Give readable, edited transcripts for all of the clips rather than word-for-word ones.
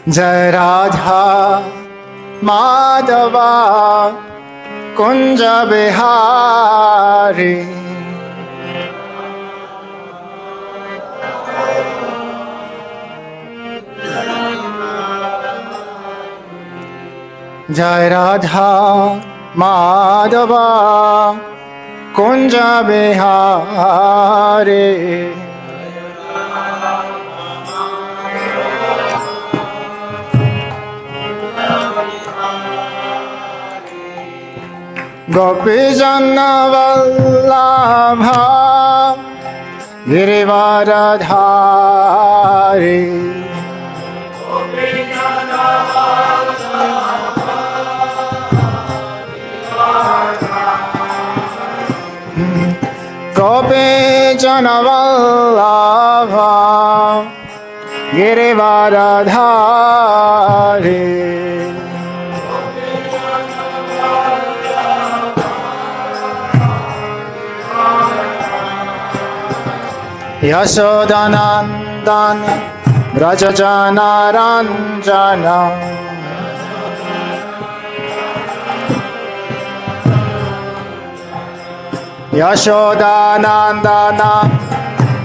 Jai Radha Madhava Kunj Bihari. Jai Radha Madhava Kunj Bihari. गोपीजन Vallabh Girivardhari. गोपीजन Vallabh Girivardhari. Yashodanandan व्रजजनरञ्जन। Yashodanandan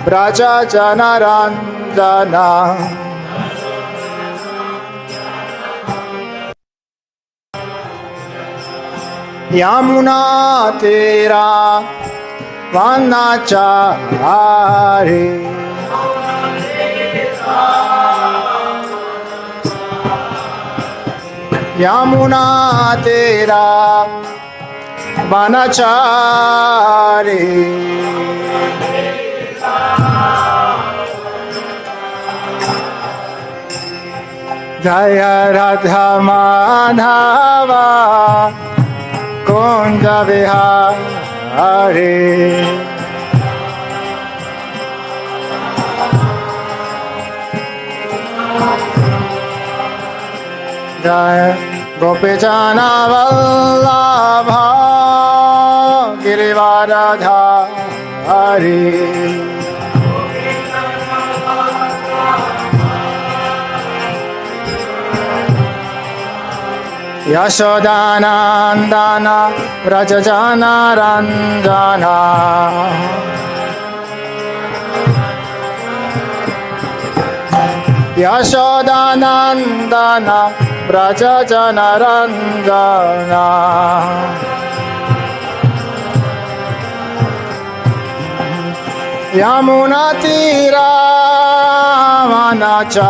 व्रजजनरञ्जन। यमुनातीरा वनचारी। यमुनातीरा वनचारी। Jai Radha Madhava Kunj Bihari. Jai गोपीजन Vallabh Girivardhari. Yashodanandan व्रजजनरञ्जन। Yashodanandan व्रजजनरञ्जन। यमुनातीरा वनचारी।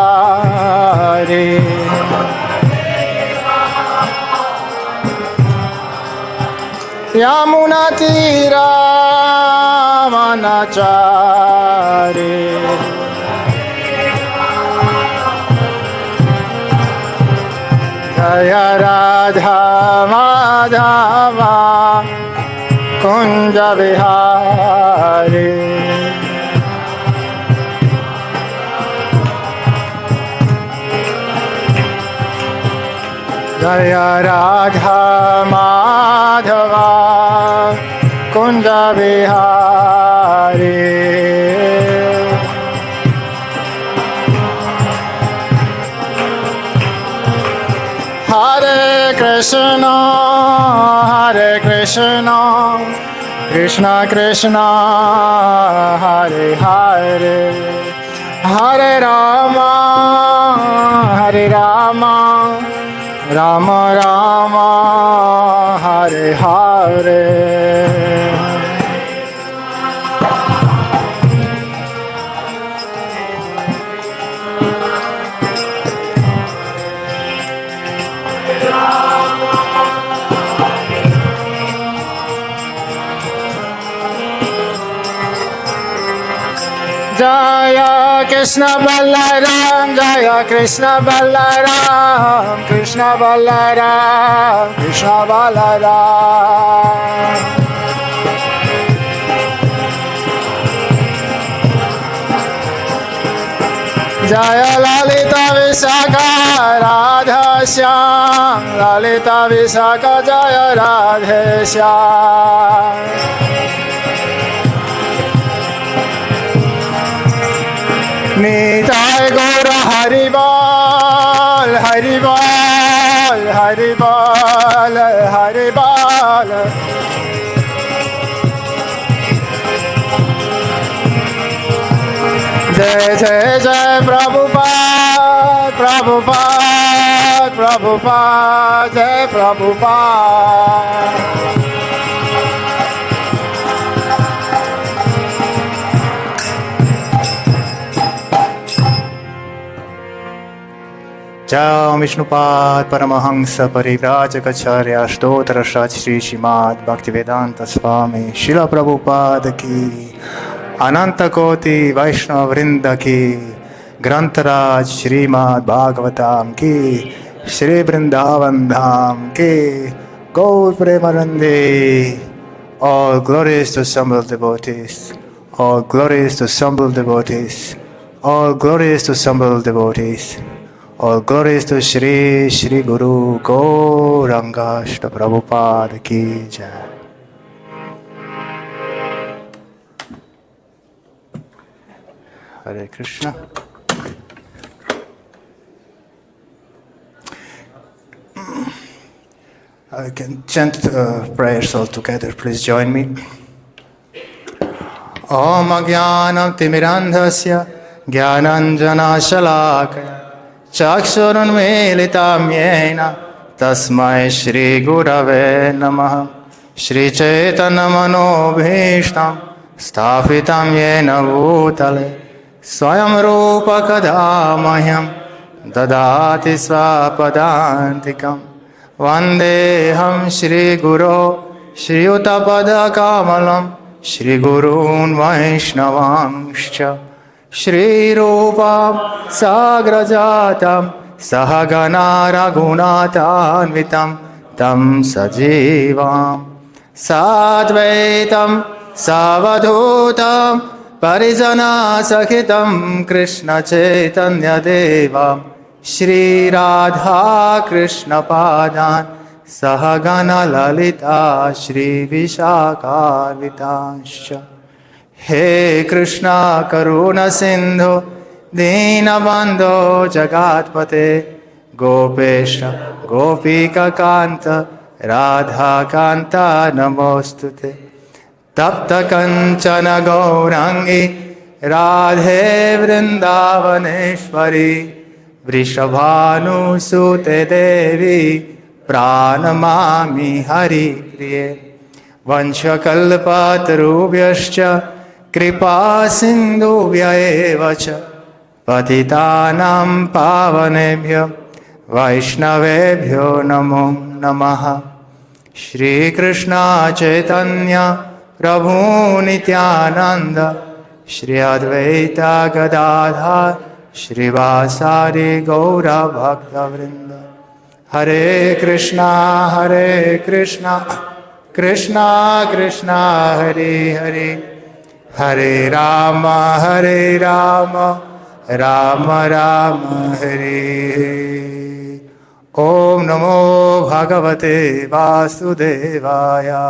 यमुनातीरा वनचारी। Jai Radha Madhava Kunj Bihari. Jai Radha Madhava Kunj Bihari. Hare Krishna Krishna Krishna Hare Hare. Hare Ram Ram Ram Hare Hare. Jai Krishna Balram Jai Krishna Balram Krishna Balram Krishna Balram. Jai Lalita Vishakha Radha Shyam Lalita Visakha Jaya Radhe Shyam Nitai Gaura Haribol Haribol Haribol Haribol Jai Jai Jai Prabhupada Prabhupada Prabhupada Jai Prabhupada Jai Vishnupad Paramahamsa Parivrajacacharya Stotra Shat Shri Srimad Bhaktivedanta Swami Srila Prabhupada Ki Ananta Koti Vaishnava Vrinda Ki Grantaraj Srimad Bhagavatam Ki Shri Vrindavan Dham Ki Gaur Premanande. All glories to humble devotees. All glories to humble devotees. All glories to humble devotees. All glories to Shri Shri Guru Gauranga Shri Prabhupada Ki Jai. Hare Krishna. I can chant prayers all together. Please join me. Om Ajnanam Timirandhasya Jnananjana Shalakaya Chakshurunmilitam Yena Tasmai Shri Gurave Namaha Shri Chaitanya Manobhishtam Sthapitam Yena Bhutale Swayam Rupa Kadamahyam Dadati Svapadantikam Vandeham Shri Guru Shri Utapada Kamalam Shri Gurun Vaishnavangscha Shri Rūpam Sagrajatam Sahagana Raghunathanvitam Tam Sajivam Sadvaitam Savadhutam Parijana Sakhitam Krishna Chaitanya Devam Shri Radha Krishna Padan Sahagana Lalita Shri Vishakhavitascha He Krishna Karuna Sindhu Dinabandho Jagatpate Gopesha Gopika Kanta Radha Kanta Namostute Tapta Kanchana Gaurangi Radhe Vrindavaneshwari Vrishabhanu Sute Devi Pranamami Hari Priye Vanchakalpatarubhyascha Kripa Sindhubhya evacha Patitanam Pavanebhyo Vaishnavebhyo Namo Namaha Shri Krishna Chaitanya Prabhu Nityananda Shri Advaita Gadadhar Shri Vasari Gaura Bhakta Vrinda Hare Krishna Krishna Krishna Hare Hare Hare Rama Rama Rama Hare Hare Om Namo Bhagavate Vasudevaya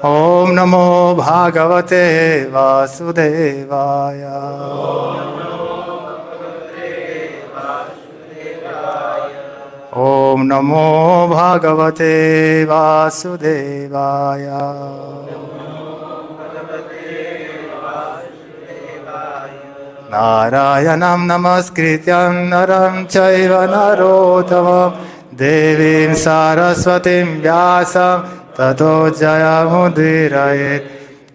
Om Namo Bhagavate Vasudevaya Om Namo Bhagavate Vasudevaya Narayanam Namaskrityam Naram Chaiva Narottamam Devim Saraswatim Vyasam Tato Jayamudiraye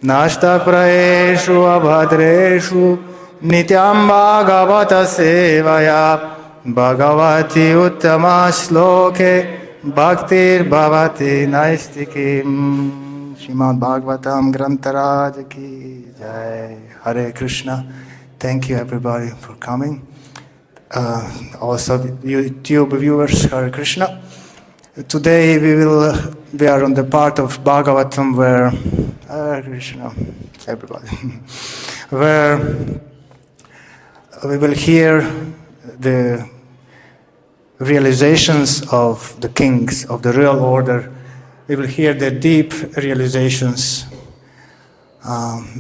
Nashtapraeshu Abhadreshu Nityam Bhagavata Sevaya Bhagavati Uttama Shloke Bhaktir Bhavati Naistikim Srimad Bhagavatam Grantaraj Ki Jai. Hare Krishna. Thank you everybody for coming. Also YouTube viewers, Hare Krishna. Today we are on the part of Bhagavatam where Hare Krishna, everybody, where we will hear the realizations of the kings of the real order. We will hear the deep realizations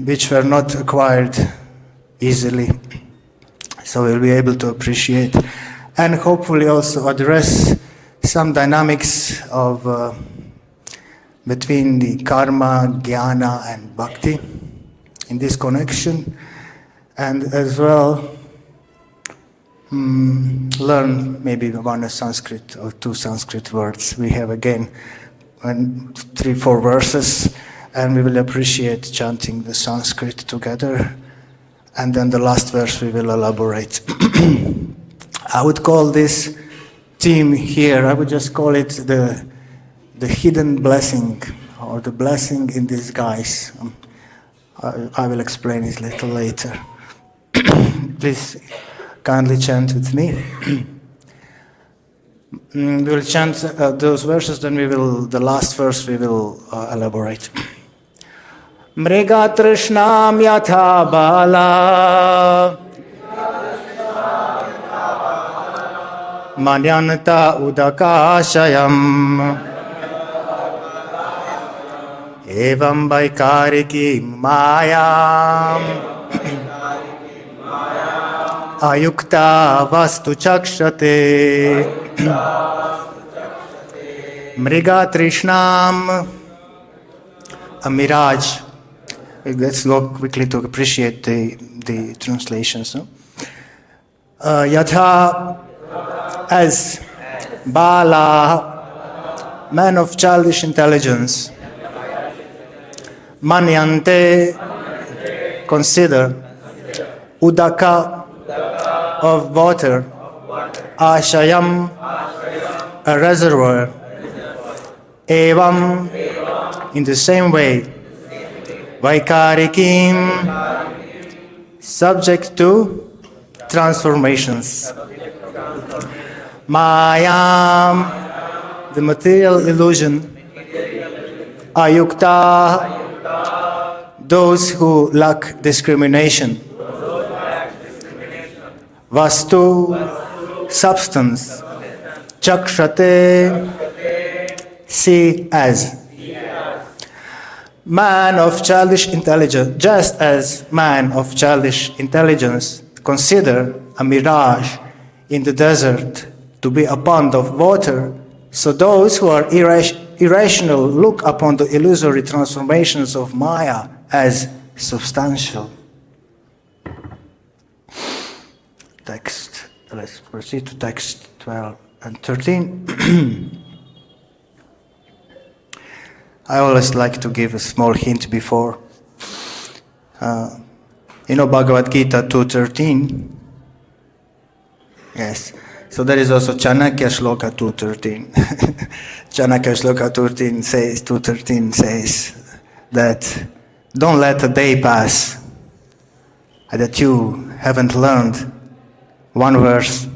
which were not acquired easily. So we'll be able to appreciate and hopefully also address some dynamics of between the karma, jnana and bhakti in this connection, and as well learn maybe one Sanskrit or two Sanskrit words. We have again 3-4 verses, and we will appreciate chanting the Sanskrit together, and then the last verse we will elaborate. I would call this theme here, I would just call it the hidden blessing, or the blessing in disguise. I will explain it a little later. Please kindly chant with me. We will chant those verses, then the last verse we will elaborate. Mṛga-tṛṣṇam yatha bala Manyanta udakāśayam Evam vaikāriki māyām Ayukta vastu chakshate mṛga-tṛṣṇam, a mirage. Let's look quickly to appreciate the translations. Yatha, as Bala, man of childish intelligence. Manyante, consider. Udaka, of water. Ashayam, a reservoir. Evam, in the same way. Vaikārikim, subject to transformations. Mayam, the material illusion. Ayukta, those who lack discrimination. Vastu, substance. Chakshate, see as. Man of childish intelligence, just as man of childish intelligence consider a mirage in the desert to be a pond of water, so those who are irrational look upon the illusory transformations of Maya as substantial. Text. Let's proceed to text 12 and 13. I always like to give a small hint before. Bhagavad Gita 2.13. Yes. So there is also Chanakya Shloka 2.13. Chanakya Shloka 2.13 says that don't let a day pass that you haven't learned one verse,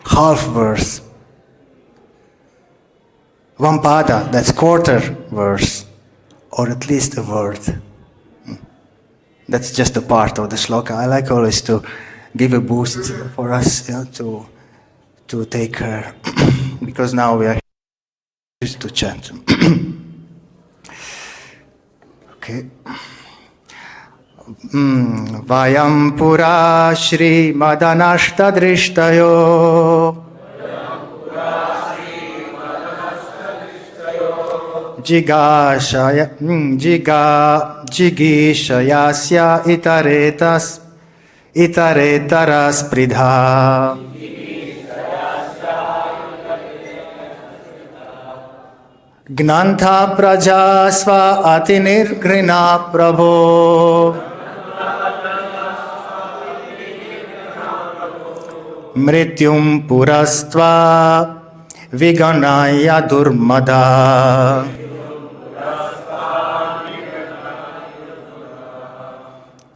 half verse, one pada, that's quarter verse, or at least a word. That's just a part of the shloka. I like always to give a boost for us, to take care, because now we are here to chant. Okay. Vayam pura Srimad anashtadrishtayo jigishayasya itaretara spṛhā gnantha praja sva atinirgrina prabho mrityum purastva viganaya durmada.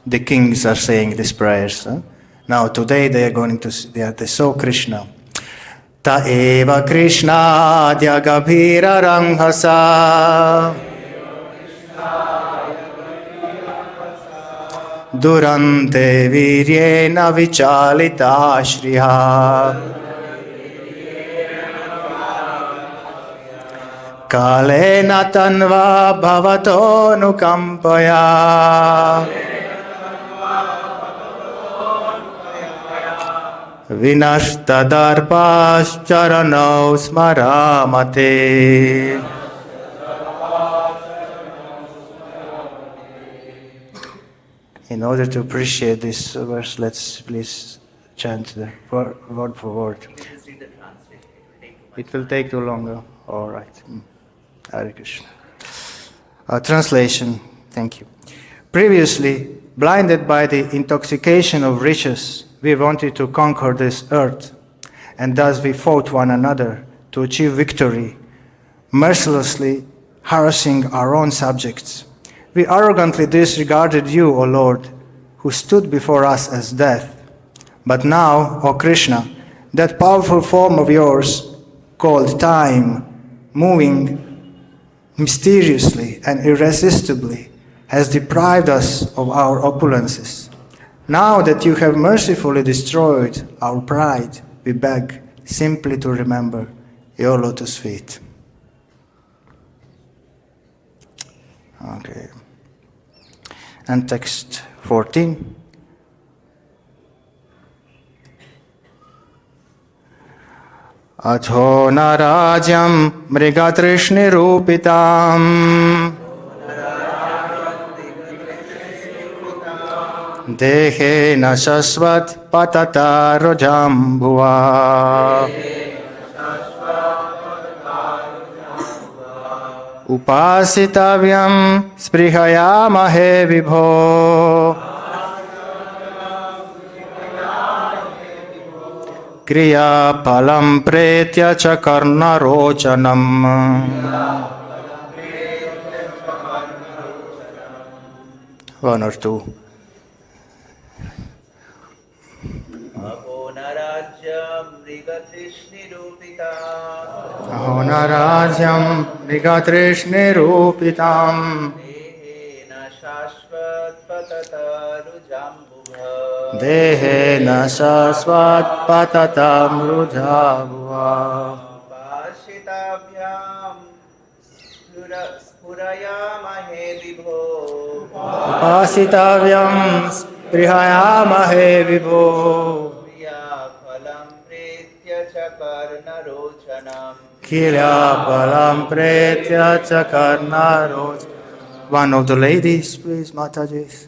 The kings are saying these prayers. Now today they saw Krishna. Ta eva Krishna dyagabhira ranghasa durante viryena vichalita shriya. Kalena tanva bhavato nukampaya. Vinashtadarpas charanau smaramate. In order to appreciate this verse, let's please chant the word for word. It will take too long. All right. Hare Krishna. Translation. Thank you. Previously, blinded by the intoxication of riches, we wanted to conquer this earth, and thus we fought one another to achieve victory, mercilessly harassing our own subjects. We arrogantly disregarded you, O Lord, who stood before us as death. But now, O Krishna, that powerful form of yours, called time, moving mysteriously and irresistibly, has deprived us of our opulences. Now that you have mercifully destroyed our pride, we beg simply to remember your lotus feet. Okay. And text 14. Atho rājyam mṛga-tṛṣṇi-rūpitaṁ. Dehena śaśvat patatā rujām bhuvā. Upāsitavyaṁ spṛhayāmahe vibho. Kriyā-phalaṁ pretya karṇa-rocanam. One or two. Atho rājyam mṛga-tṛṣṇi-rūpitaṁ. Dehena śaśvat patatā rujāṁ. upāsitavyaṁ spṛhayāmahe vibho. Upāsitavyam spṛhayāmahe vibho. kriyā-phalaṁ pretya karṇa-rocanam. Kriyā-phalaṁ pretya karṇa-rocanam. One of the ladies, please, Mataji.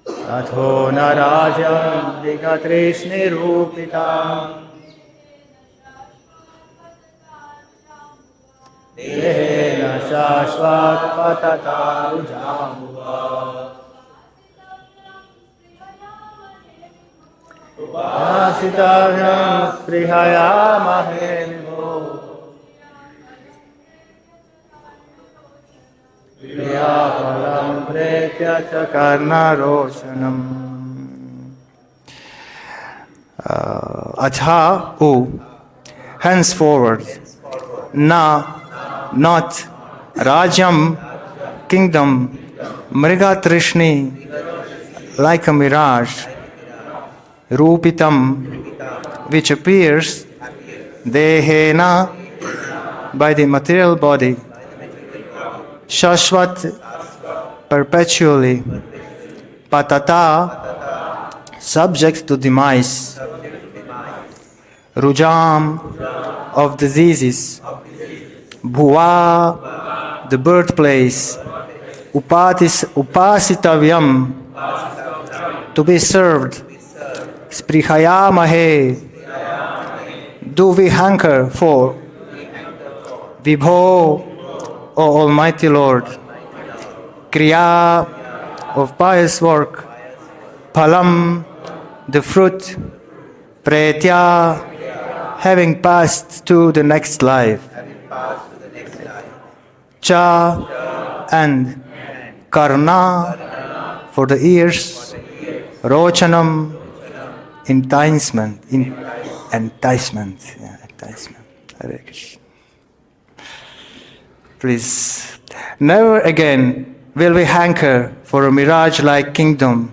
Atho rājyam mṛga-tṛṣṇi-rūpitaṁ. Dehena śaśvat patatā rujāṁ. Upāsitavyam spṛhayāmahe vibho. Kriyā-phalaṁ pretya karṇa-rocanam. Atha, henceforward, not rājyam, kingdom, mṛga-tṛṣṇi, like a mirage, rūpitam, which appears, dehena, by the material body, śaśvat, perpetually, patatā, subject to demise, rujāṁ, of diseases, bhuvā, the birthplace, upāsitavyam, to be served, spṛhayāmahe, do we hanker for, vibho, O Almighty Lord, kriyā, of pious work, phalam, the fruit, pretya, having passed to the next life, cha, and karna, for the ears, rocanam, enticement, enticement. Hare Krishna. please. Never again will we hanker for a mirage-like kingdom,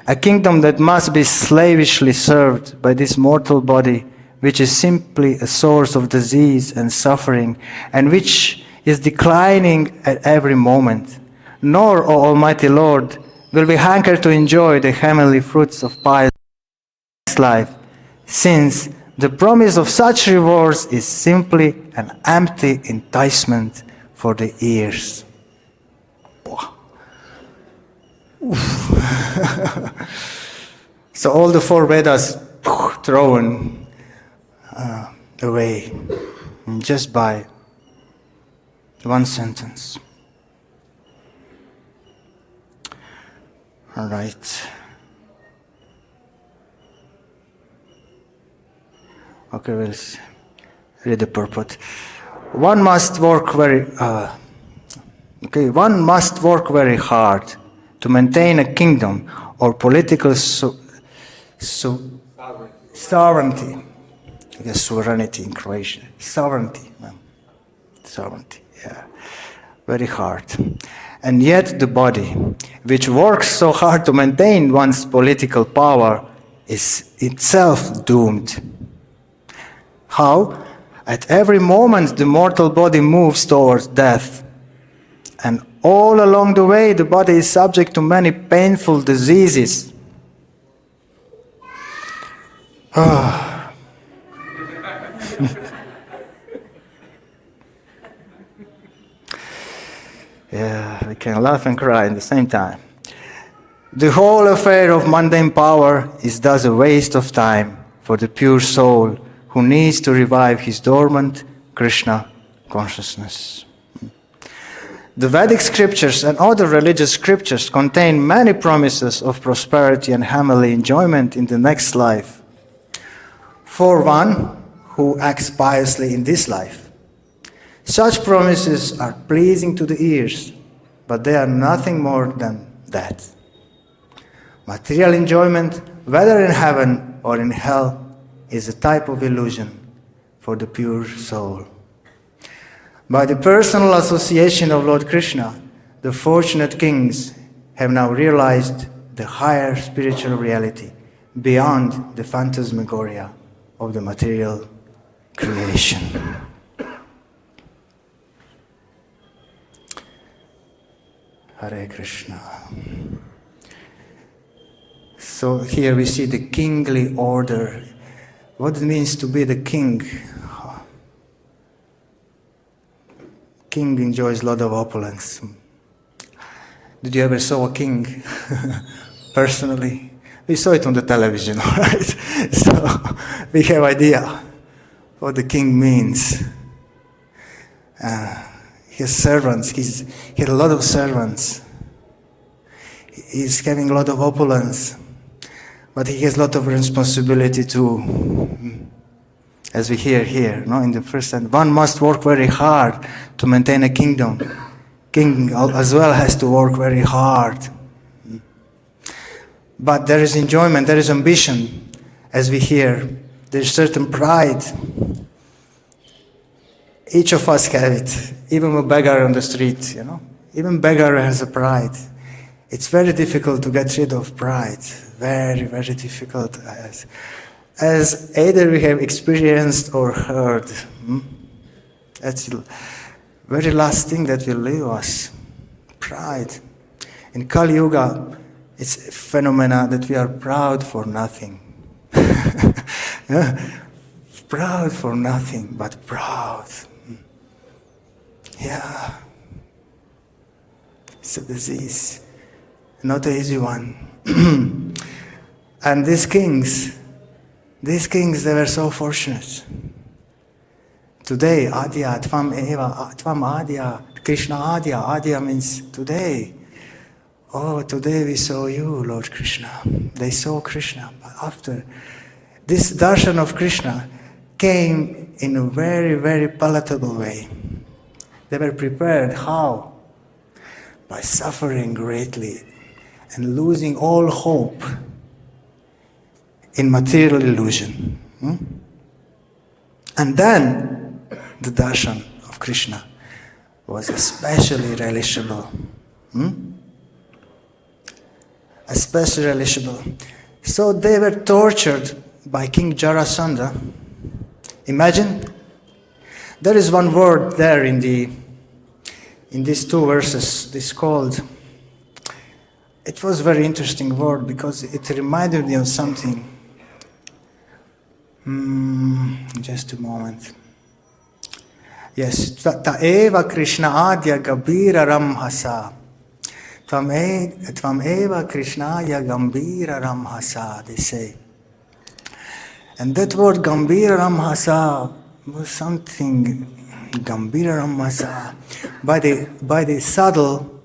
a kingdom that must be slavishly served by this mortal body, which is simply a source of disease and suffering, and which is declining at every moment. Nor, O Almighty Lord, will we hanker to enjoy the heavenly fruits of pious life, since the promise of such rewards is simply an empty enticement for the ears. So all the four Vedas thrown away just by one sentence. All right. Okay, we'll read the purport. One must work very hard to maintain a kingdom or political sovereignty. I guess sovereignty in Croatian. Sovereignty, yeah. Very hard. And yet the body, which works so hard to maintain one's political power, is itself doomed. How? At every moment the mortal body moves towards death. And all along the way the body is subject to many painful diseases. Yeah, we can laugh and cry at the same time. The whole affair of mundane power is thus a waste of time for the pure soul who needs to revive his dormant Krishna consciousness. The Vedic scriptures and other religious scriptures contain many promises of prosperity and heavenly enjoyment in the next life. For one who acts piously in this life, such promises are pleasing to the ears, but they are nothing more than that. Material enjoyment, whether in heaven or in hell, is a type of illusion for the pure soul. By the personal association of Lord Krishna, the fortunate kings have now realized the higher spiritual reality beyond the phantasmagoria of the material creation. Hare Krishna. So here we see the kingly order. What it means to be the king. King enjoys a lot of opulence. Did you ever saw a king personally? We saw it on the television, all right? So we have idea what the king means. He has servants. He had a lot of servants. He's having a lot of opulence, but he has a lot of responsibility too. As we hear here, no, in the first sentence, one must work very hard to maintain a kingdom. King as well has to work very hard. But there is enjoyment, there is ambition, as we hear. There is certain pride. Each of us have it, even a beggar on the street, you know. Even beggar has a pride. It's very difficult to get rid of pride. Very, very difficult. As either we have experienced or heard. That's the very last thing that will leave us. Pride. In Kali Yuga, it's a phenomena that we are proud for nothing. Yeah? Proud for nothing, but proud. Yeah. It's a disease. Not an easy one. And these kings, they were so fortunate. Today, Adya, Tvam Eva, Tvam Adya, Krishna Adya. Adya means today. Oh, today we saw you, Lord Krishna. They saw Krishna. But after, this darshan of Krishna came in a very, very palatable way. They were prepared. How? By suffering greatly and losing all hope in material illusion. And then the darshan of Krishna was especially relishable. Especially relishable. So they were tortured by King Jarasandha. Imagine, there is one word there in these two verses, this called, it was a very interesting word because it reminded me of something. Just a moment. Yes, Ta'eva Krishna Adya Gambira Ramhasa. Tvam eva Krishnaya Gambira Ramhasa, they say. And that word Gambira Ramhasa was something, Gambira Ramhasa, by the subtle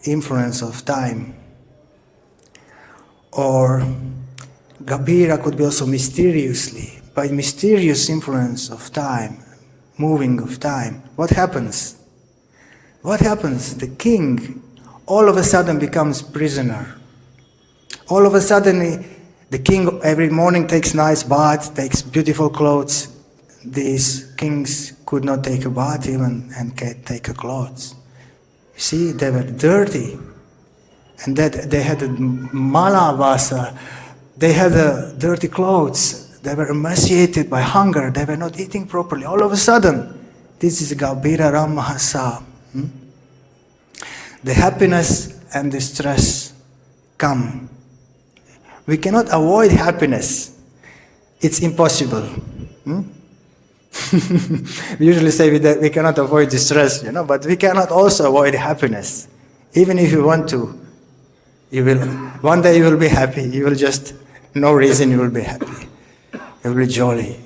influence of time. Or Gambira could be also mysteriously, by mysterious influence of time, moving of time. What happens? What happens? The king all of a sudden becomes prisoner. All of a sudden the king every morning takes nice bath, takes beautiful clothes. These kings could not take a bath even and take a clothes. You see, they were dirty. And that they had a malavasa, they had dirty clothes. They were emaciated by hunger. They were not eating properly. All of a sudden, this is Gambira Ramhasa. The happiness and the stress come. We cannot avoid happiness. It's impossible. We usually say that we cannot avoid the stress, but we cannot also avoid happiness. Even if you want to, one day you will be happy. You will just, no reason you will be happy. You will be jolly.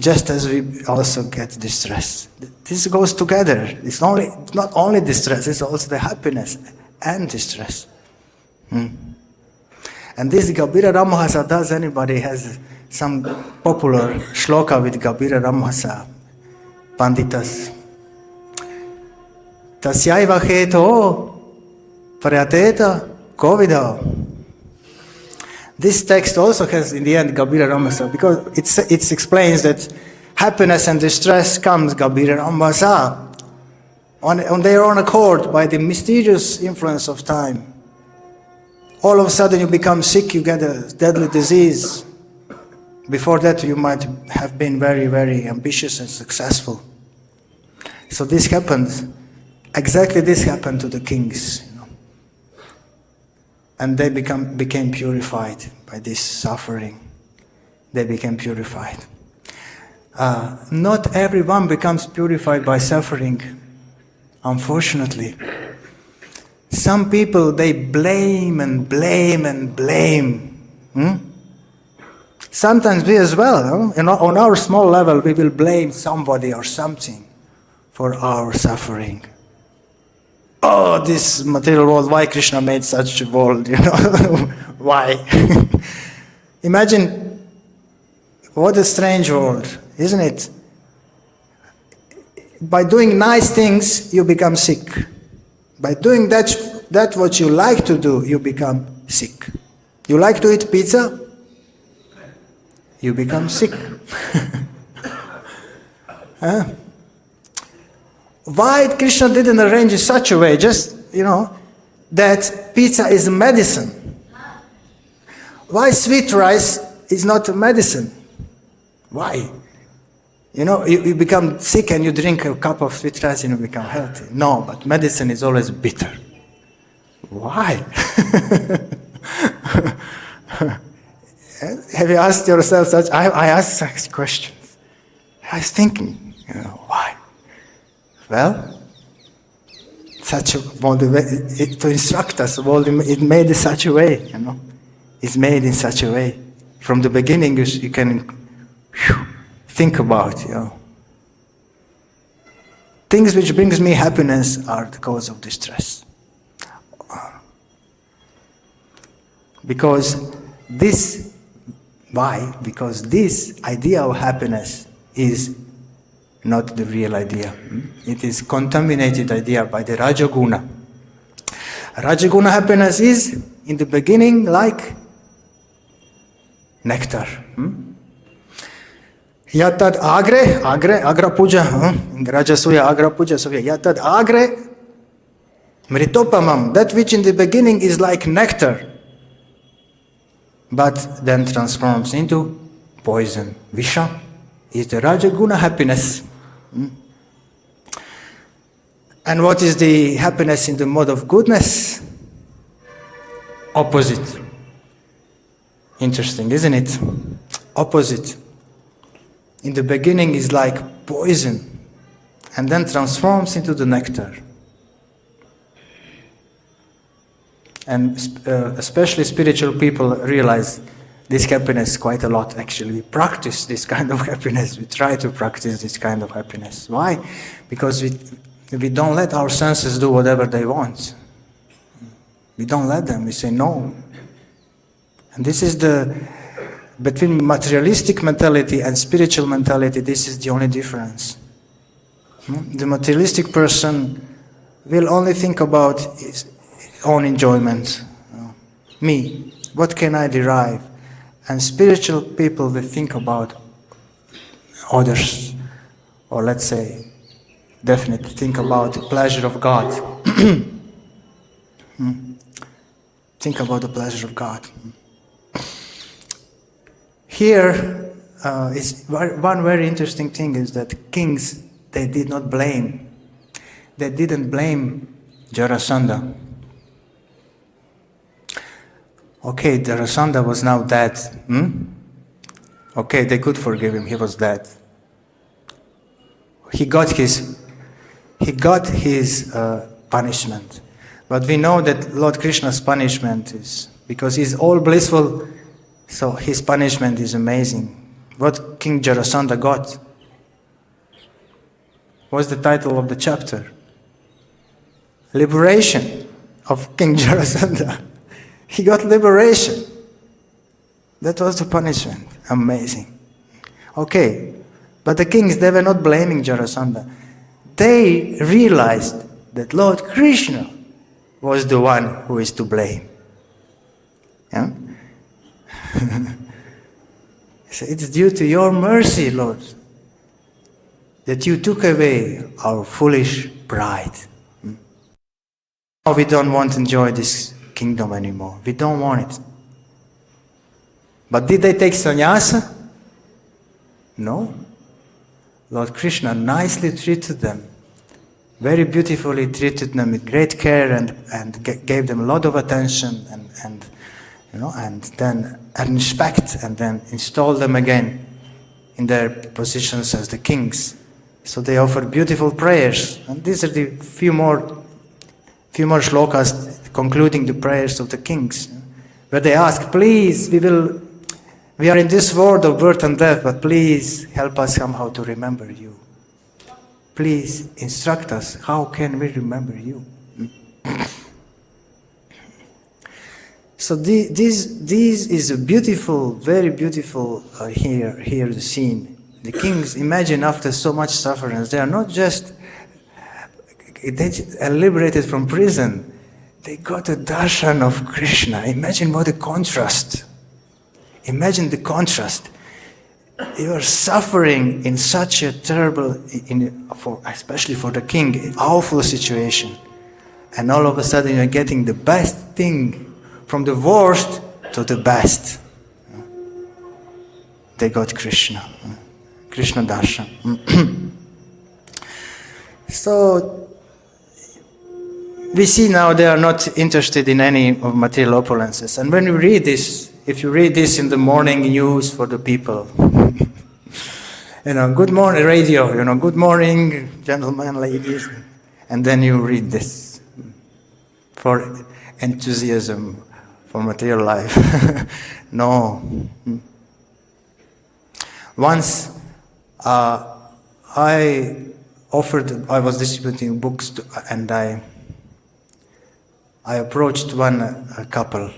Just as we also get distress. This goes together. It's not only distress, it's also the happiness and distress. And this Gambira Ramhasa, does anybody has some popular shloka with Gambira Ramhasa? Panditas. Tasyaiva heto prayateta kovido. This text also has, in the end, Gambira Ramhasa, because it explains that happiness and distress comes Gambira Ramhasa on their own accord by the mysterious influence of time. All of a sudden you become sick, you get a deadly disease. Before that you might have been very, very ambitious and successful. So this happened, exactly this happened to the kings. And they became purified by this suffering. They became purified. Not everyone becomes purified by suffering, unfortunately. Some people, they blame and blame and blame. Sometimes we as well, on our small level, we will blame somebody or something for our suffering. Oh, this material world, why Krishna made such a world, why? Imagine, what a strange world, isn't it? By doing nice things, you become sick. By doing that what you like to do, you become sick. You like to eat pizza? You become sick. Why Krishna didn't arrange it such a way, just, that pizza is medicine? Why sweet rice is not a medicine? Why? You become sick and you drink a cup of sweet rice and you become healthy. No, but medicine is always bitter. Why? Have you asked yourself such? I asked such questions. I was thinking, why? Well, such a to instruct us, it made in such a way, It's made in such a way. From the beginning, you can think about, things which brings me happiness are the cause of distress. Why? Because this idea of happiness is not the real idea. It is contaminated idea by the Rajaguna. Rajaguna happiness is, in the beginning, like nectar. Yatad agra puja, Rajasuya agra puja, yatad agre mṛtopamam, that which in the beginning is like nectar, but then transforms into poison. Visha is the Rajaguna happiness. And what is the happiness in the mode of goodness? Opposite. Interesting, isn't it? Opposite. In the beginning is like poison, and then transforms into the nectar. And especially spiritual people realize this happiness quite a lot, actually. We practice this kind of happiness. We try to practice this kind of happiness. Why? Because we don't let our senses do whatever they want. We don't let them. We say no. And this is between materialistic mentality and spiritual mentality, this is the only difference. The materialistic person will only think about his own enjoyment. Me, what can I derive? And spiritual people will think about others, or let's say, definitely think about the pleasure of God. Think about the pleasure of God. Here is one very interesting thing is that kings, they did not blame. They didn't blame Jarasandha. Okay, Jarasandha was now dead. Okay, they could forgive him. He was dead. He got his punishment. But we know that Lord Krishna's punishment is, because he's all blissful, so his punishment is amazing. What King Jarasandha got? What's the title of the chapter? Liberation of King Jarasandha. He got liberation. That was the punishment. Amazing. Okay, but the kings, they were not blaming Jarasandha. They realized that Lord Krishna was the one who is to blame. Yeah? So it's due to your mercy, Lord, that you took away our foolish pride. Now we don't want to enjoy this kingdom anymore. We don't want it. But did they take sannyasa? No. Lord Krishna nicely treated them, very beautifully treated them with great care and gave them a lot of attention and then respect, and then installed them again in their positions as the kings. So they offered beautiful prayers, and these are the few more shlokas concluding the prayers of the kings, where they ask, please, we are in this world of birth and death, but please help us somehow to remember you. Please instruct us, how can we remember you? So this is a beautiful, very beautiful here the scene. The kings, imagine after so much suffering, they are not just liberated from prison, they got a darshan of Krishna. Imagine what a contrast. Imagine the contrast. You are suffering in such a terrible, especially for the king, awful situation. And all of a sudden you're getting the best thing, from the worst to the best. They got Krishna. Krishna darshan. So, we see now they are not interested in any of material opulences. And when you read this, if you read this in the morning news for the people, good morning radio, good morning, gentlemen, ladies, and then you read this for enthusiasm for material life. No. Once I was distributing books and I approached a couple.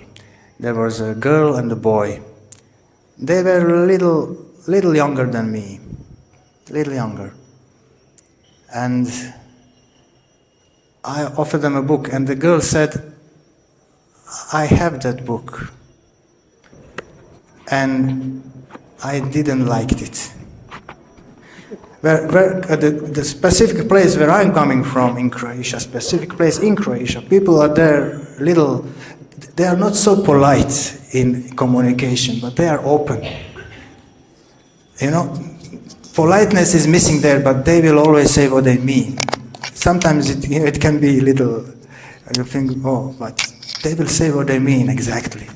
There was a girl and a boy. They were a little younger than me, little younger. And I offered them a book, and the girl said, I have that book. And I didn't like it. the specific place where I'm coming from in Croatia, people are there they are not so polite in communication, but they are open. Politeness is missing there, but they will always say what they mean. Sometimes it can be a little, you think, but they will say what they mean exactly.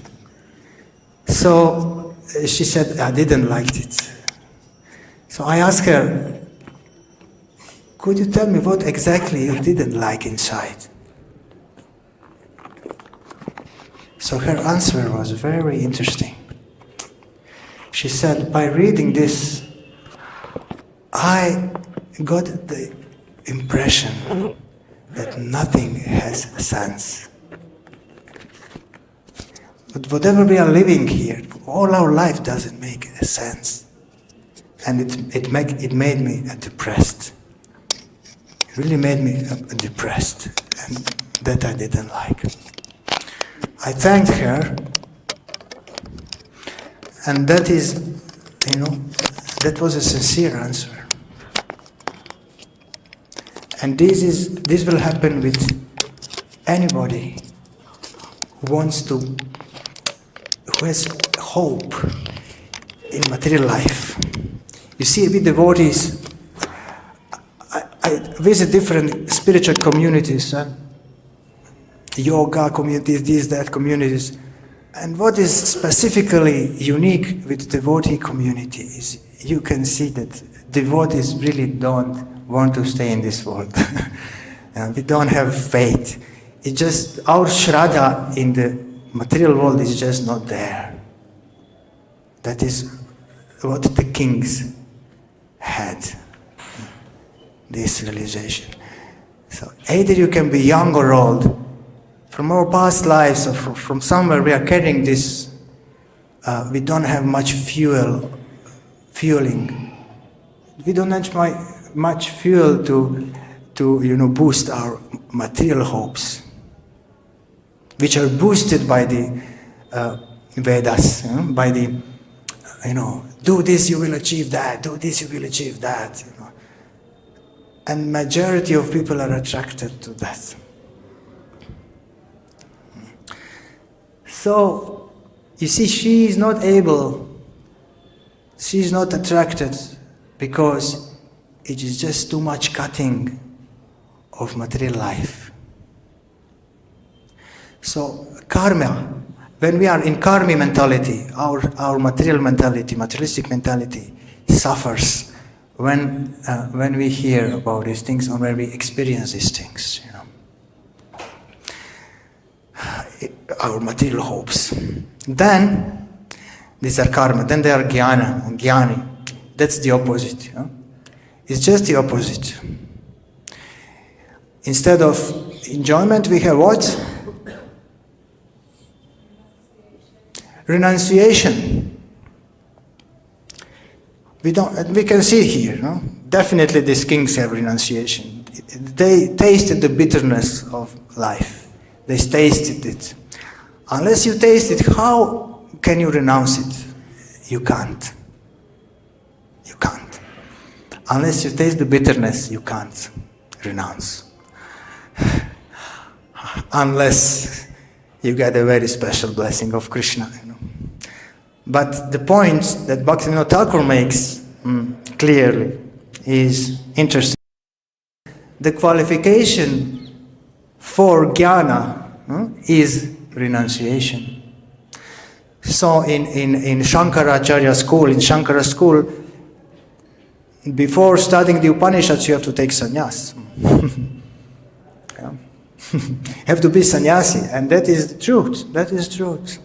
So she said, I didn't like it. So I asked her, could you tell me what exactly you didn't like inside? So her answer was very interesting. She said, by reading this, I got the impression that nothing has sense. But whatever we are living here, all our life doesn't make sense. And it made me depressed. It really made me depressed. And that I didn't like. I thanked her. And that is, that was a sincere answer. And this will happen with anybody who has hope in material life. You see, we devotees, I visit different spiritual communities, yoga communities, that communities. And what is specifically unique with devotee community is you can see that devotees really don't want to stay in this world. We don't have faith. It's just our shraddha in the material world is just not there. That is what the kings had, this realization. So either you can be young or old. From our past lives or from somewhere we are carrying this, we don't have much fueling. We don't have much fuel to boost our material hopes, which are boosted by the Vedas, by the, do this you will achieve that, do this you will achieve that, And majority of people are attracted to that. So, you see, she is not attracted because it is just too much cutting of material life. So, karma, when we are in karma mentality, our material mentality, materialistic mentality suffers when we hear about these things or when we experience these things, our material hopes. Then, these are karma. Then they are jnana and jnani. That's the opposite. It's just the opposite. Instead of enjoyment, we have what? Renunciation. We can see here, Definitely these kings have renunciation. They tasted the bitterness of life. They tasted it. Unless you taste it, how can you renounce it? You can't. You can't. Unless you taste the bitterness, you can't renounce. Unless you get a very special blessing of Krishna. But the point that Bhaktivinoda Thakur makes clearly is interesting. The qualification for jnana is renunciation. So in Shankaracharya school, before studying the Upanishads, you have to take sannyas. Have to be sannyasi, and that is the truth. That is truth.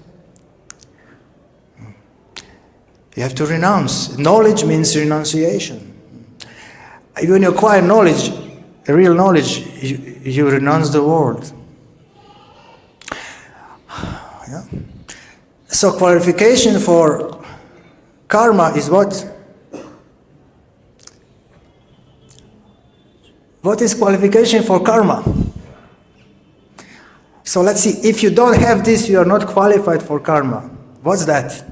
You have to renounce. Knowledge means renunciation. When you acquire knowledge, real knowledge, you renounce the world. Yeah. So qualification for karma is what? What is qualification for karma? So let's see, if you don't have this, you are not qualified for karma. What's that?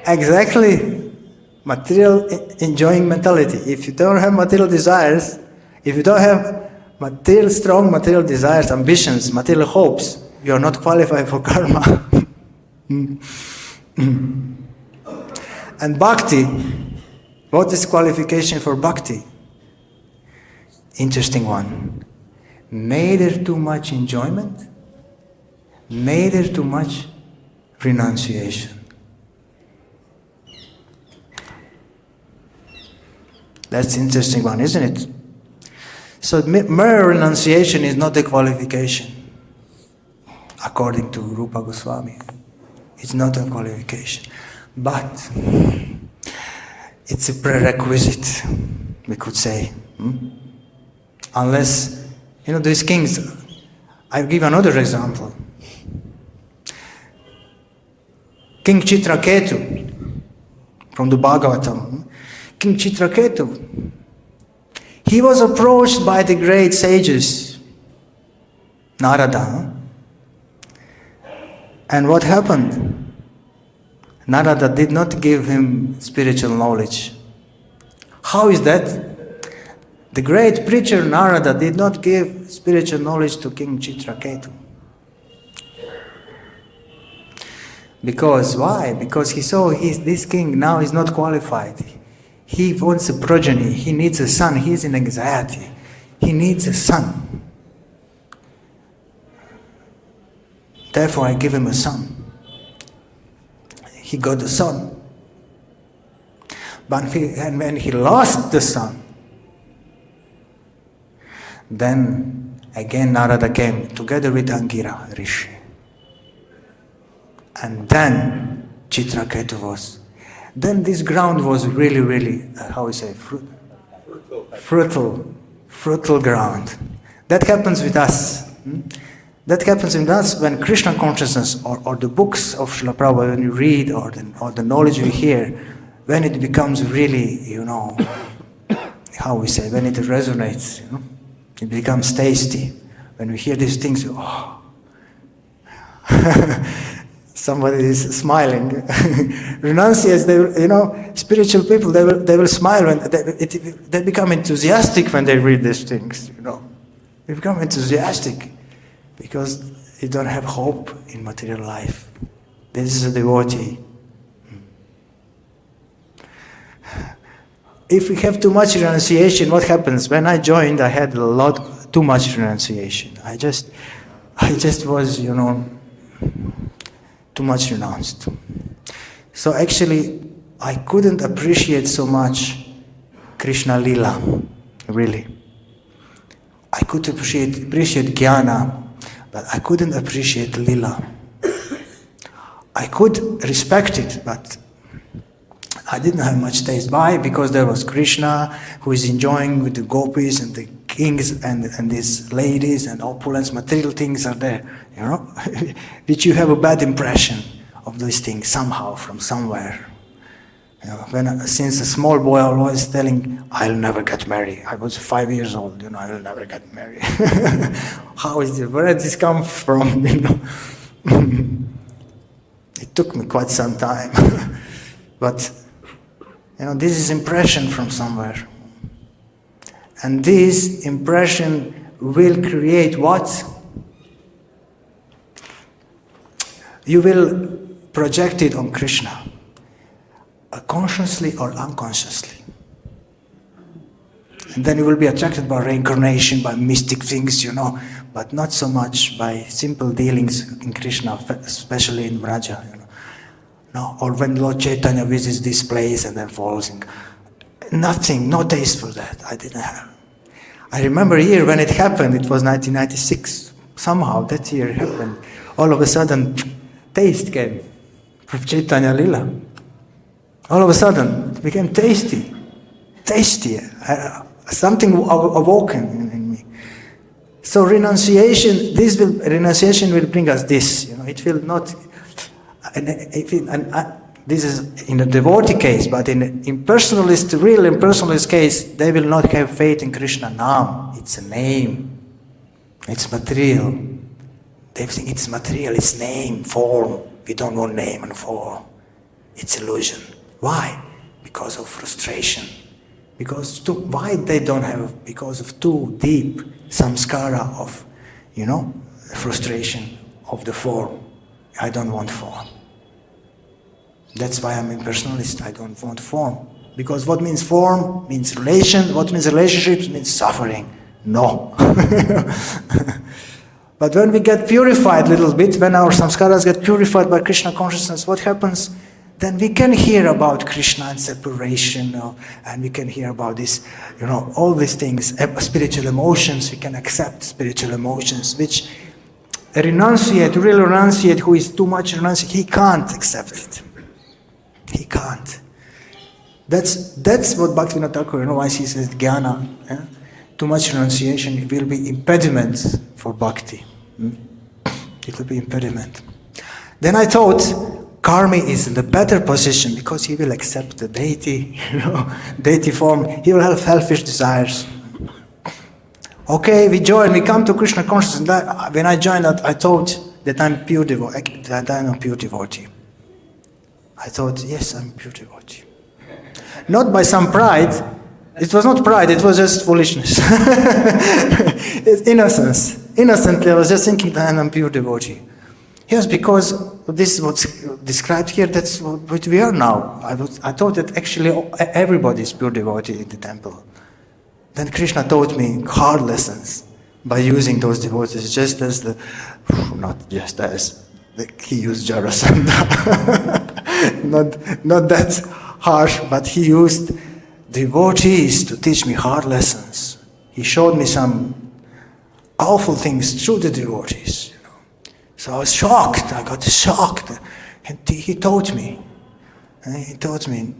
Exactly. Material enjoying mentality. If you don't have material desires, if you don't have strong material desires, ambitions, material hopes, you are not qualified for karma. And bhakti, what is qualification for bhakti? Interesting one. Neither too much enjoyment, neither too much renunciation. That's an interesting one, isn't it? So mere renunciation is not a qualification, according to Rupa Goswami. It's not a qualification. But it's a prerequisite, we could say. Unless, these kings, I'll give another example. King Chitraketu, from the Bhagavatam. King Chitraketu, he was approached by the great sages, Narada. And what happened? Narada did not give him spiritual knowledge. How is that? The great preacher Narada did not give spiritual knowledge to King Chitraketu. Because why? Because he saw this king now is not qualified. He wants a progeny. He needs a son. He's in anxiety. He needs a son. Therefore, I give him a son. He got the son. But when he lost the son, then again Narada came together with Angira Rishi. And then Chitraketu was. Then this ground was really, really, fertile ground. That happens with us. That happens with us when Krishna consciousness or the books of Srila Prabhupada, when you read or the knowledge you hear, when it becomes really, when it resonates, it becomes tasty. When we hear these things, somebody is smiling. Renunciates, spiritual people, they will smile when they become enthusiastic when they read these things. They become enthusiastic because they don't have hope in material life. This is a devotee. If we have too much renunciation, what happens? When I joined, I had too much renunciation. I just was, too much renounced. So actually, I couldn't appreciate so much Krishna Lila, really. I could appreciate Jnana, but I couldn't appreciate Lila. I could respect it, but I didn't have much taste. Why? Because there was Krishna who is enjoying with the gopis and the kings and these ladies and opulence, material things are there, which you have a bad impression of these things somehow from somewhere. Since a small boy I was telling, I'll never get married. I was 5 years old, I'll never get married. How is it? Where did this come from? It took me quite some time. But, this is impression from somewhere. And this impression will create what? You will project it on Krishna, consciously or unconsciously. And then you will be attracted by reincarnation, by mystic things, but not so much by simple dealings in Krishna, especially in Vraja, No, or when Lord Chaitanya visits this place and then falls in. Nothing, no taste for that. I didn't have. I remember a year when it happened, it was 1996. Somehow that year it happened. All of a sudden, taste came from Chaitanya Lila. All of a sudden, it became tasty. Tasty. Something awoken in me. So renunciation will bring us this. It will not. This is in a devotee case, but in real impersonalist case, they will not have faith in Krishna Nam. It's a name. It's material. They think it's material, it's name, form. We don't want name and form. It's illusion. Why? Because of frustration. Why they don't have? Because of too deep samskara of, frustration of the form. I don't want form. That's why I'm impersonalist. I don't want form. Because what means form means relation. What means relationships means suffering. No. But when we get purified a little bit, when our samskaras get purified by Krishna consciousness, what happens? Then we can hear about Krishna and separation, and we can hear about this, all these things, spiritual emotions. We can accept spiritual emotions, which a real renunciate who is too much renunciate, he can't accept it. He can't. That's what Bhaktivinoda Thakur, why he says jnana. Too much renunciation will be impediment for bhakti. It will be impediment. Then I thought, Karmi is in the better position because he will accept the deity, deity form. He will have selfish desires. Okay, we come to Krishna consciousness. When I joined that, I thought that I'm pure devotee. I thought, yes, I'm pure devotee. Not by some pride. It was not pride, it was just foolishness. It's innocence. Innocently, I was just thinking that I'm pure devotee. Yes, because this is what's described here, that's what we are now. I thought that actually everybody is pure devotee in the temple. Then Krishna taught me hard lessons by using those devotees, he used Jarasandha. not that harsh, but he used devotees to teach me hard lessons. He showed me some awful things through the devotees. So I was shocked. I got shocked. And he taught me. He taught me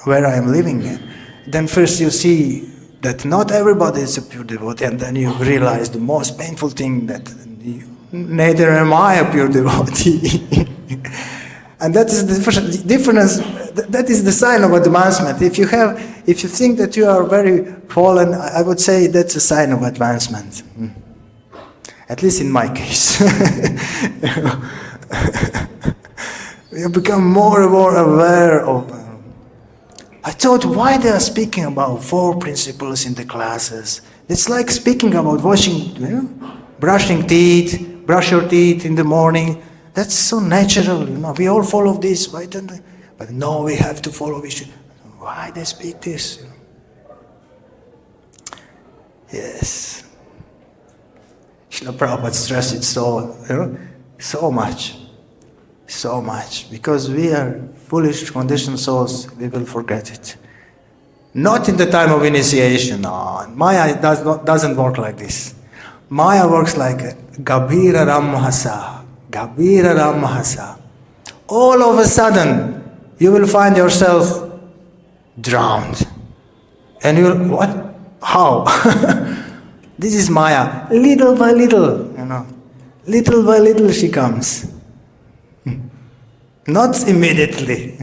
where I am living. Then first you see that not everybody is a pure devotee, and then you realize the most painful thing that neither am I a pure devotee. And that is the difference. That is the sign of advancement. If you think that you are very fallen, I would say that's a sign of advancement. At least in my case. You become more and more aware of. I thought, why they are speaking about 4 principles in the classes? It's like speaking about brushing teeth, brush your teeth in the morning. That's so natural, We all follow this. Why don't we? But no, we have to follow. Why they speak this? Yes. Srila Prabhupada stressed it so much. Because we are foolish, conditioned souls, we will forget it. Not in the time of initiation. No. Maya doesn't work like this. Maya works like Gabhira Ramhasa. Gabhira Ramhasa. All of a sudden, you will find yourself drowned. And you will, what? How? This is Maya. Little by little, Little by little she comes. Not immediately.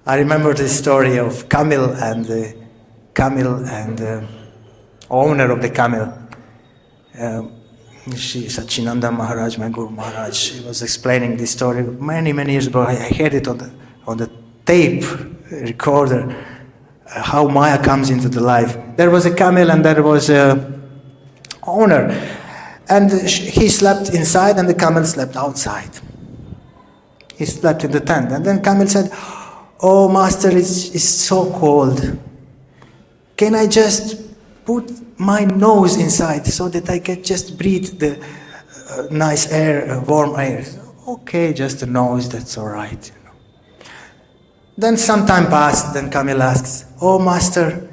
I remember the story of camel and the owner of the camel. Sachinanda Maharaj, my Guru Maharaj, he was explaining this story many years ago. I heard it on the tape recorder, how Maya comes into the life. There was a camel and there was a owner, and he slept inside and the camel slept outside. He slept in the tent, and then camel said, "Oh master, it's so cold. Can I just put my nose inside so that I can just breathe the nice air, warm air?" Okay, just the nose, that's all right. Then some time passed, then camel asks, "Oh master,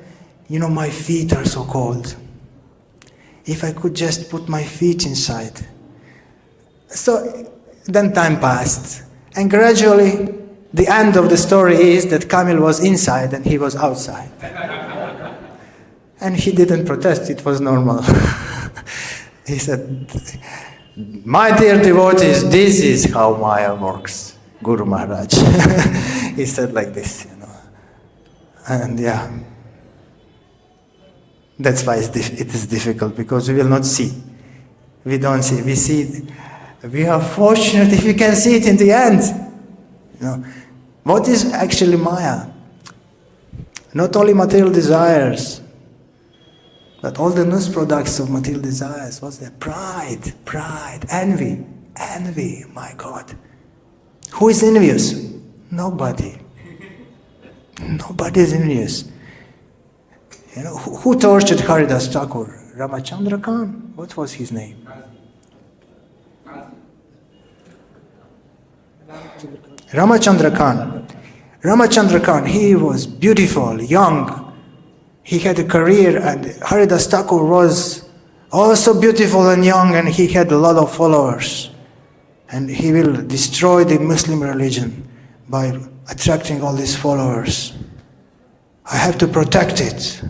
my feet are so cold. If I could just put my feet inside." So then time passed, and gradually the end of the story is that camel was inside and he was outside. And he didn't protest, it was normal. He said, "My dear devotees, this is how Maya works, Guru Maharaj." He said like this, And that's why it is difficult, because we will not see. We don't see. We see. We are fortunate if we can see it in the end. What is actually Maya? Not only material desires, but all the news products of material desires. What's that? Pride, envy, my God. Who is envious? Nobody. Nobody is envious. You know, who tortured Haridas Thakur? Ramachandra Khan? What was his name? Ramachandra Khan. Ramachandra Khan, he was beautiful, young. He had a career, and Haridas Thakur was also beautiful and young, and he had a lot of followers. And he will destroy the Muslim religion by attracting all these followers. I have to protect it.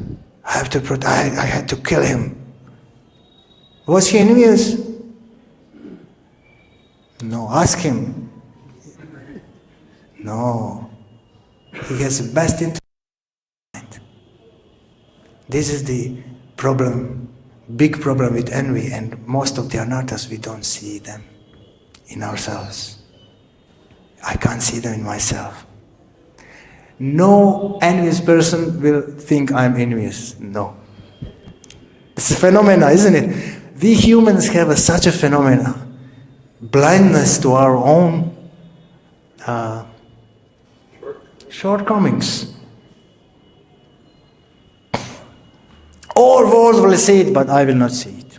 I had to kill him. Was he envious? No, ask him. No. He has the best interest in mind. This is the problem, big problem with envy, and most of the anarthas, we don't see them in ourselves. I can't see them in myself. No envious person will think I'm envious. No. It's a phenomena, isn't it? We humans have such a phenomena. Blindness to our own shortcomings. All world will see it, but I will not see it.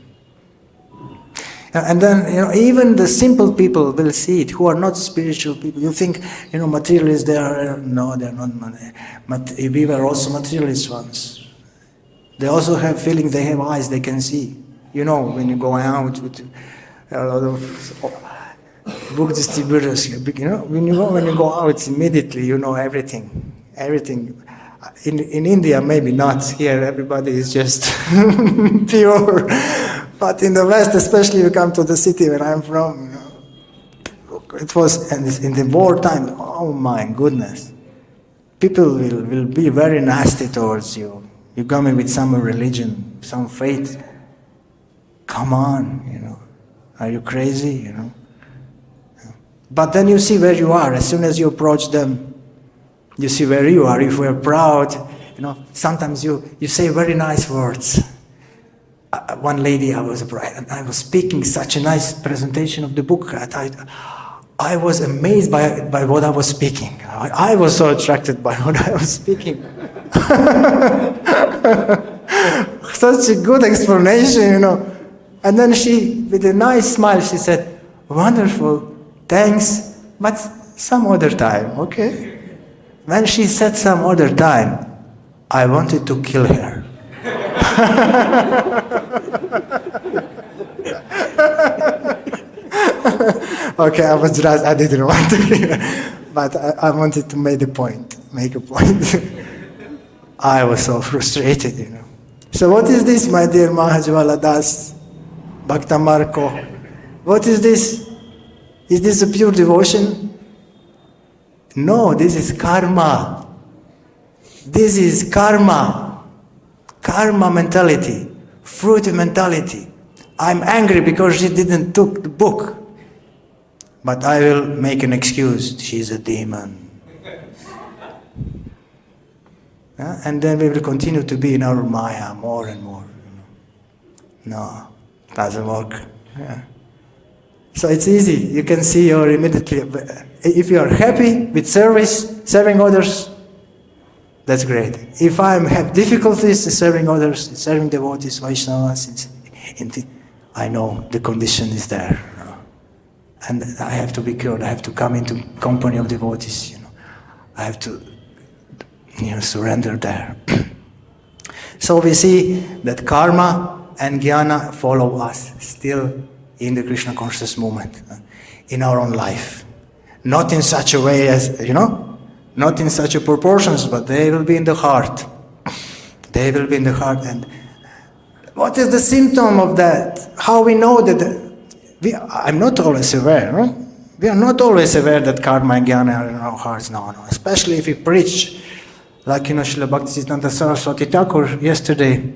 And then, even the simple people will see it, who are not spiritual people. You think, materialists, they are, no, they are not. We were also materialists once. They also have feelings, they have eyes, they can see. When you go out with a lot of book distributors, when you go out immediately, you know everything. In India, maybe not. Here, everybody is just pure. But in the West, especially you come to the city where I'm from, it was, and in the wartime, oh my goodness. People will be very nasty towards you. You come in with some religion, some faith. Come on, Are you crazy, But then you see where you are. As soon as you approach them, you see where you are. If we're proud, sometimes you say very nice words. One lady, I was speaking such a nice presentation of the book. I was amazed by what I was speaking. I was so attracted by what I was speaking. Such a good explanation, And then she, with a nice smile, she said, "Wonderful, thanks, but some other time, okay?" When she said some other time, I wanted to kill her. Okay, I didn't want to kill her, but I wanted to make a point. I was so frustrated, So what is this, my dear Mahajwala Das, Bhakta Marco? What is this? Is this a pure devotion? No, this is karma. This is karma. Karma mentality. Fruit mentality. I'm angry because she didn't took the book. But I will make an excuse. She's a demon. And then we will continue to be in our Maya more and more. No, doesn't work. Yeah. So it's easy. You can see you're immediately, if you are happy with serving others, that's great. If I have difficulties serving others, serving devotees, Vaishnavas, I know the condition is there. And I have to be cured. I have to come into company of devotees. I have to surrender there. So we see that karma and jnana follow us still in the Krishna conscious movement, in our own life. Not in such a way as, not in such a proportions, but they will be in the heart. They will be in the heart. And what is the symptom of that? How we know that I'm not always aware, no? We are not always aware that karma and jnana are in our hearts. No. Especially if we preach, like, Srila Bhaktisiddhanta Saraswati Thakur yesterday,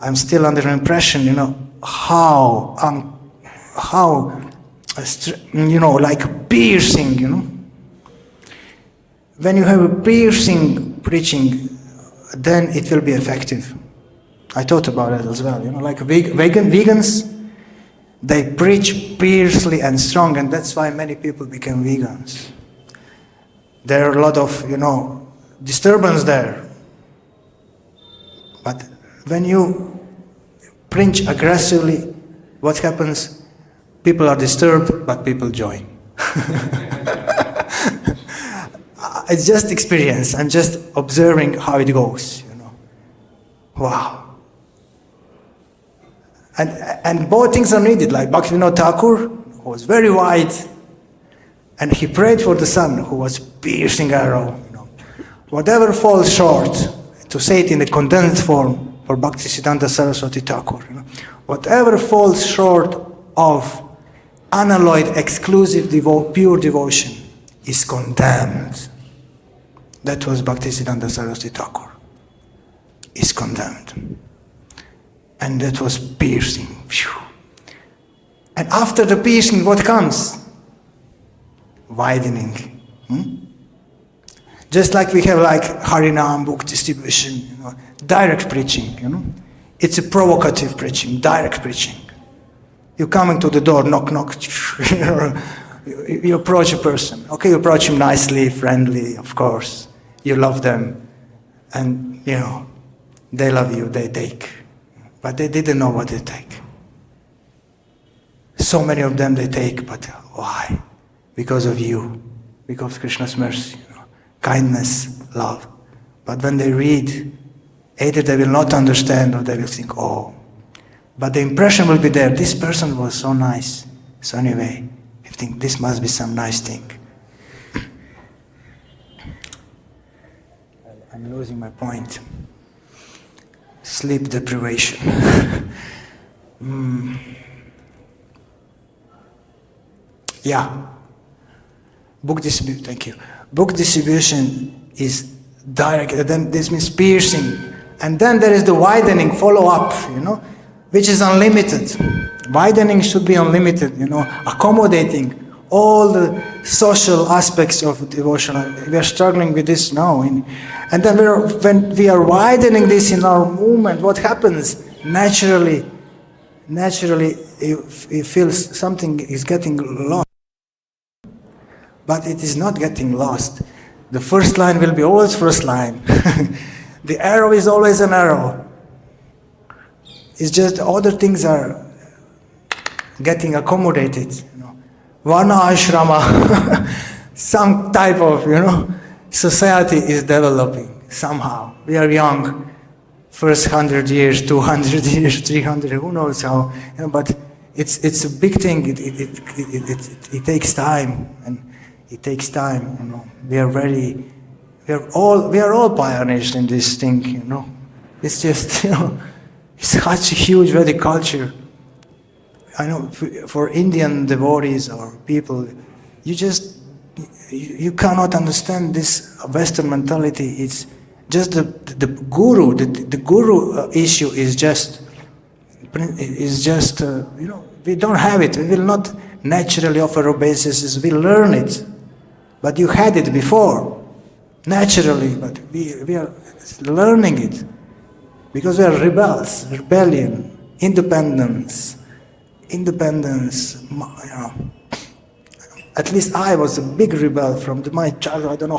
I'm still under the impression, how like piercing, when you have a piercing preaching, then it will be effective. I thought about it as well. Like vegans, they preach fiercely and strong, and that's why many people become vegans. There are a lot of, disturbance there. But when you preach aggressively, what happens? People are disturbed, but people join. It's just experience. I'm just observing how it goes. Wow. And both things are needed. Like Bhaktivinoda Thakur, who was very wide, and he prayed for the son, who was piercing arrow. Whatever falls short, to say it in a condensed form for Bhaktisiddhanta Saraswati Thakur, whatever falls short of unalloyed, exclusive, pure devotion is condemned. That was Bhaktisiddhanta Saraswati Thakur. Is condemned. And that was piercing. Phew. And after the piercing, what comes? Widening. Just like we have Harinam book distribution, direct preaching, It's a provocative preaching, direct preaching. You're coming to the door, knock, knock. You approach a person. Okay, you approach him nicely, friendly, of course. You love them. And, they love you, they take. But they didn't know what they take. So many of them they take, but why? Because of you. Because of Krishna's mercy. Kindness, love. But when they read, either they will not understand or they will think, oh. But the impression will be there, this person was so nice. So anyway, you think this must be some nice thing. I'm losing my point. Sleep deprivation. Yeah. Book distribution, thank you. Book distribution is direct, then this means piercing. And then there is the widening, follow-up, which is unlimited. Widening should be unlimited, accommodating all the social aspects of devotion. We are struggling with this now. And then when we are widening this in our movement, what happens? Naturally, you feel something is getting lost. But it is not getting lost. The first line will be always first line. The arrow is always an arrow. It's just other things are getting accommodated. Varna ashrama, some type of, society is developing somehow. We are young, first 100 years, 200 years, 300, who knows how, but it's a big thing. It takes time, and it takes time. We are all pioneers in this thing. It's just, it's such a huge Vedic culture. I know for Indian devotees or people, you cannot understand this Western mentality. It's just the guru. The guru issue is just we don't have it. We will not naturally offer obeisances. We learn it, but you had it before, naturally. But we are learning it because we are rebels, rebellion, independence. At least I was a big rebel from my childhood. I don't know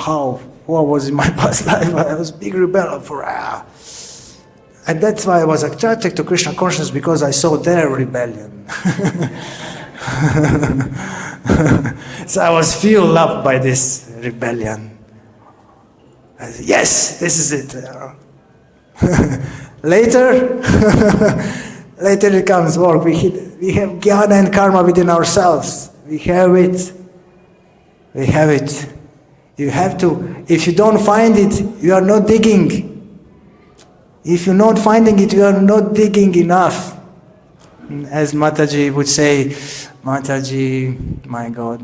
who I was in my past life, but I was a big rebel for and that's why I was attracted to Krishna consciousness, because I saw their rebellion. So I was fueled up by this rebellion. I said, yes, this is it. Later it comes work. We have jnana and karma within ourselves. We have it. You have to. If you don't find it, you are not digging. If you're not finding it, you are not digging enough. As Mataji would say, Mataji, my God,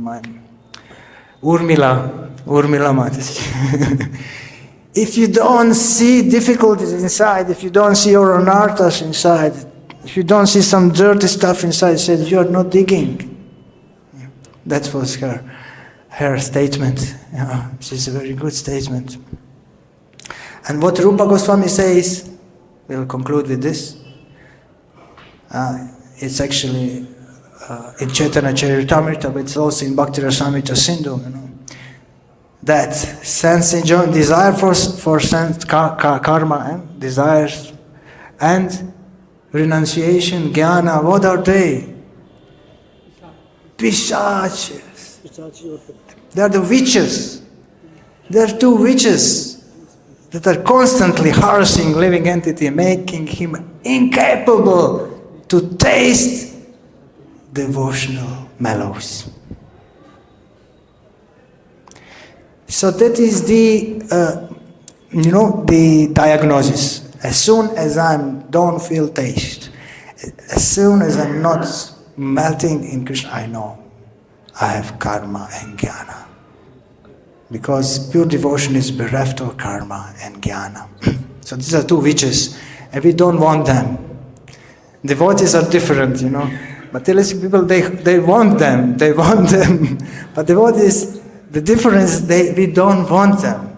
Urmila Mataji. If you don't see difficulties inside, if you don't see your anarthas inside, if you don't see some dirty stuff inside, she said, you are not digging. That was her her statement. She's a very good statement. And what Rupa Goswami says, we'll conclude with this. It's actually in Chaitanya Charitamrita, but it's also in Bhakti Rasamrita Sindhu, that sense enjoyment, desire for sense karma and desires, and renunciation, jnana, what are they? Pishachas. They are the witches. There are two witches that are constantly harassing living entity, making him incapable to taste devotional mellows. So that is the the diagnosis. As soon as I don't feel taste, as soon as I'm not melting in Krishna, I know I have karma and jnana. Because pure devotion is bereft of karma and jnana. So these are two witches, and we don't want them. Devotees are different, Materialistic people, they want them. But devotees, the difference is we don't want them.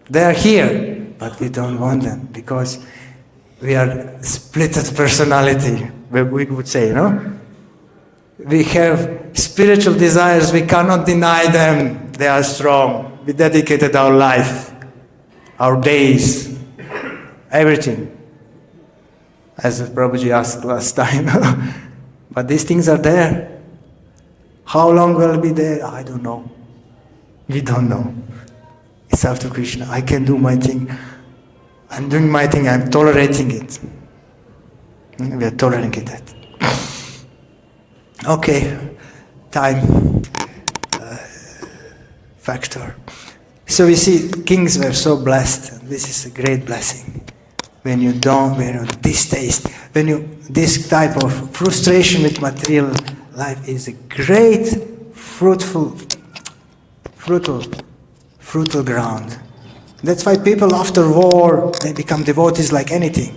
They are here, but we don't want them because we are splitted personality, we would say, We have spiritual desires, we cannot deny them. They are strong. We dedicated our life, our days, everything. As Prabhuji asked last time. But these things are there. How long will it be there? I don't know. We don't know. It's up to Krishna. I can do my thing. I'm doing my thing. I'm tolerating it. We are tolerating it. Okay. Time. Factor. So we see kings were so blessed. This is a great blessing. When you distaste, this type of frustration with material life is a great fruitful ground. That's why people after war, they become devotees like anything.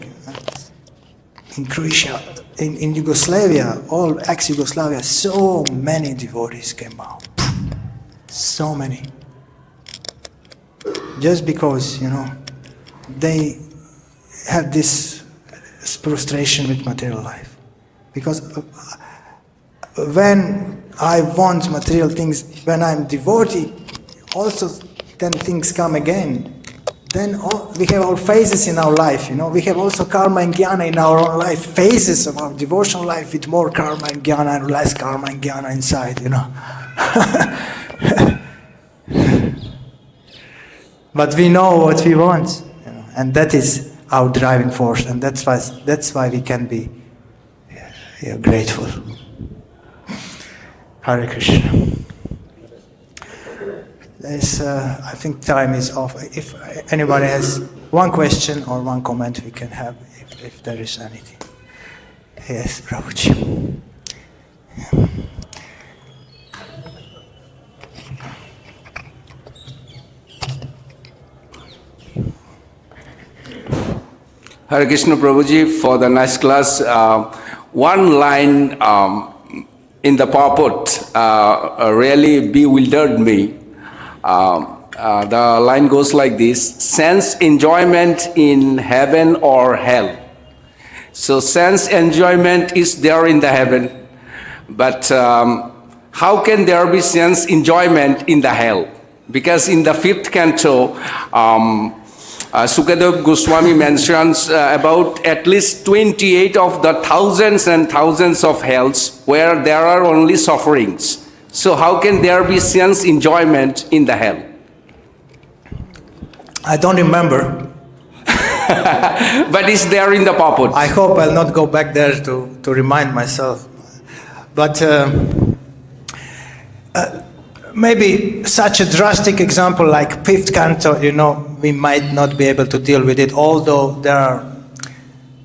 In Croatia, in Yugoslavia, all ex-Yugoslavia, so many devotees came out. So many. Just because, they have this frustration with material life. Because when I want material things, when I'm devotee, also then things come again. Then we have our phases in our life, We have also karma and jnana in our own life. Phases of our devotional life with more karma and jnana and less karma and jnana inside, But we know what we want, and that is our driving force, and that's why we can be grateful. Hare Krishna. I think time is off. If anybody has one question or one comment, we can have, if there is anything. Yes, Prabhuji. Hare Krishna Prabhuji, for the nice class. One line in the purport really bewildered me. The line goes like this: sense enjoyment in heaven or hell. So sense enjoyment is there in the heaven, but how can there be sense enjoyment in the hell? Because in the 5th canto, Sukadeva Goswami mentions about at least 28 of the thousands and thousands of hells where there are only sufferings. So how can there be sense enjoyment in the hell? I don't remember. But it's there in the purport. I hope I'll not go back there to remind myself. But maybe such a drastic example like 5th canto, we might not be able to deal with it, although there are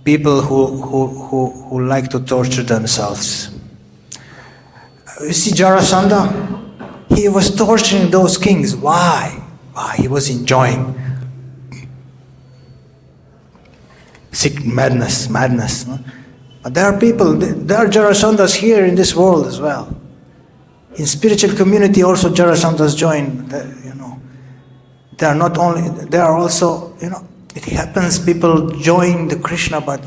people who like to torture themselves. You see Jarasandha, he was torturing those kings. Why? He was enjoying. Sick madness. No? But there are people, there are Jarasandhas here in this world as well. In spiritual community also Jarasandhas join, They are not only, they are also, it happens people join the Krishna, but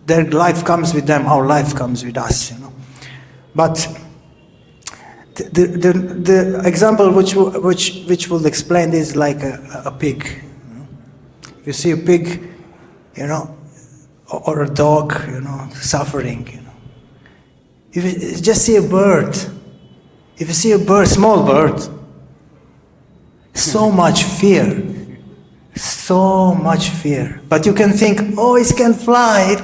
their life comes with them, our life comes with us, But the example which will explain this is like a pig. If you see a pig, or a dog, suffering, If you just see a bird, if you see a bird, small bird, so much fear. But you can think, oh, it can fly,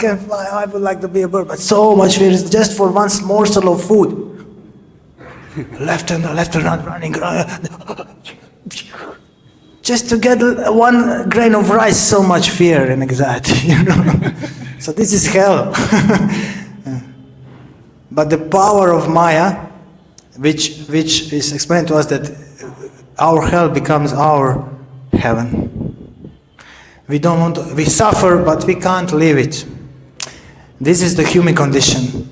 I would like to be a bird, but so much fear is just for one morsel of food. Left and right, running. Just to get one grain of rice, so much fear and anxiety, So this is hell. But the power of Maya, which is explained to us that our hell becomes our heaven. We suffer, but we can't live it. This is the human condition.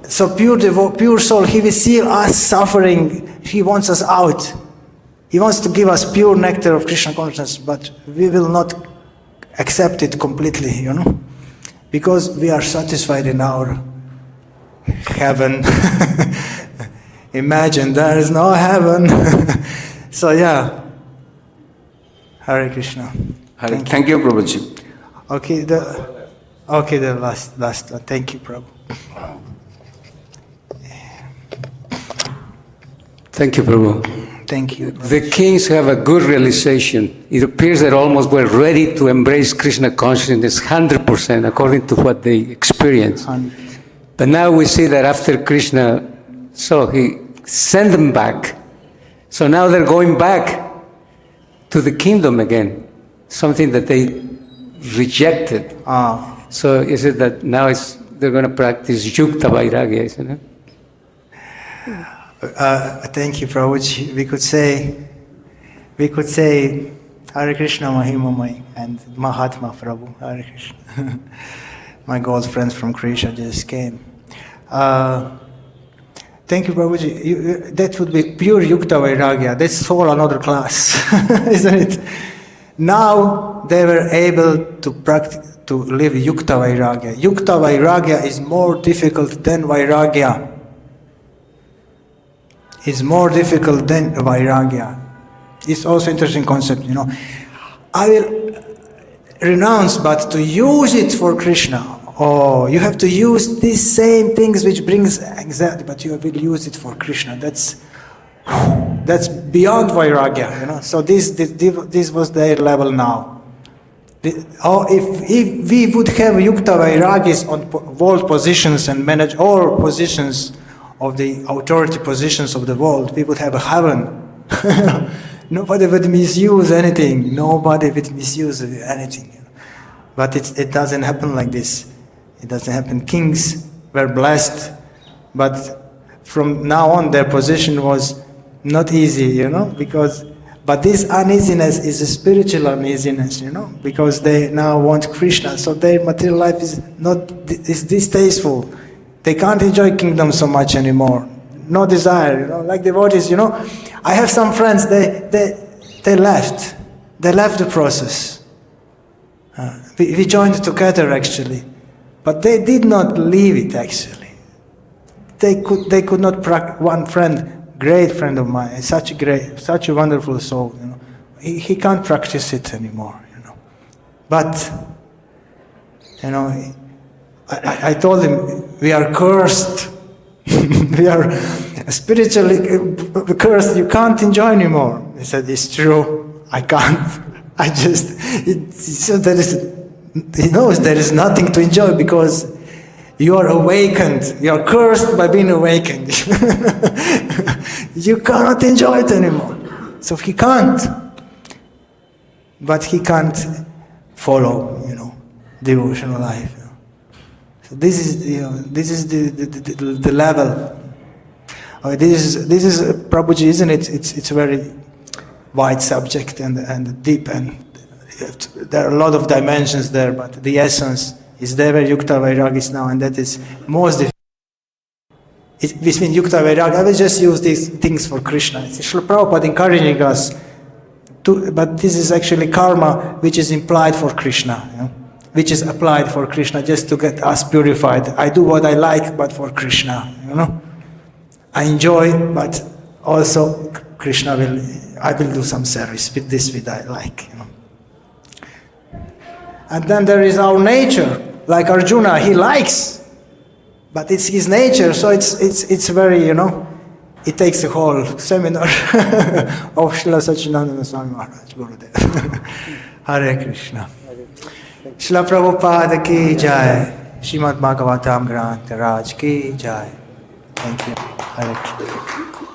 So pure soul, he will see us suffering, he wants us out. He wants to give us pure nectar of Krishna consciousness, but we will not accept it completely, because we are satisfied in our heaven. Imagine there is no heaven. So yeah. Hare Krishna. Thank you, Prabhuji. Okay, the last one. Thank you, Prabhu. Thank you, Prabhu. Thank you. The kings have a good realization. It appears that almost were ready to embrace Krishna consciousness 100% according to what they experienced. But now we see that after Krishna, so he sent them back. So now they're going back to the kingdom again, something that they rejected. So is it that now they're going to practice yukta vairagya, isn't it? Thank you, Prabhuji. We could say Hare Krishna Mahimamai and Mahatma Prabhu. Hare Krishna. My gold friends from Krishna just came. Thank you, Prabhuji. That would be pure yukta vairagya. That's all another class, isn't it? Now they were able to practice, to live yukta vairagya. Yukta vairagya is more difficult than vairagya. It's more difficult than vairagya. It's also interesting concept, I will renounce, but to use it for Krishna. Oh, you have to use these same things which brings anxiety, but you will use it for Krishna. That's beyond vairagya, So this was their level now. If we would have yukta vairagis on world positions and manage all positions of the authority positions of the world, we would have a heaven. Nobody would misuse anything. Nobody would misuse anything. But it doesn't happen like this. It doesn't happen. Kings were blessed, but from now on their position was not easy, but this uneasiness is a spiritual uneasiness, because they now want Krishna, so their material life is distasteful. They can't enjoy kingdom so much anymore. No desire, like devotees, I have some friends, they left. They left the process. We joined together actually. But they did not leave it actually. They could not practice. One friend, great friend of mine, such a wonderful soul, he can't practice it anymore, But, I told him, we are cursed. We are spiritually cursed. You can't enjoy anymore. He said, it's true. I can't. He knows there is nothing to enjoy because you are awakened. You are cursed by being awakened. You cannot enjoy it anymore. So he can't. But he can't follow, devotional life. So this is the level. This is Prabhuji, isn't it? It's a very wide subject and deep, and there are a lot of dimensions there, but the essence is there where yukta vairagya is now, and that is most difficult. Which means Yukta Vairagya. I will just use these things for Krishna. It's Srila Prabhupada encouraging us to, but this is actually karma which is implied for Krishna, you know, which is applied for Krishna just to get us purified. I do what I like, but for Krishna, you know. I enjoy, but also Krishna I will do some service with this which I like, you know. And then there is our nature, like Arjuna, he likes. But it's his nature, so it's very, you know, it takes a whole seminar of Srila Sacinandana Swami Maharaj, Gurudev. Hare Krishna. Srila Prabhupada ki jai. Srimad Bhagavatam Granth Raj ki jai. Thank you. Hare Krishna.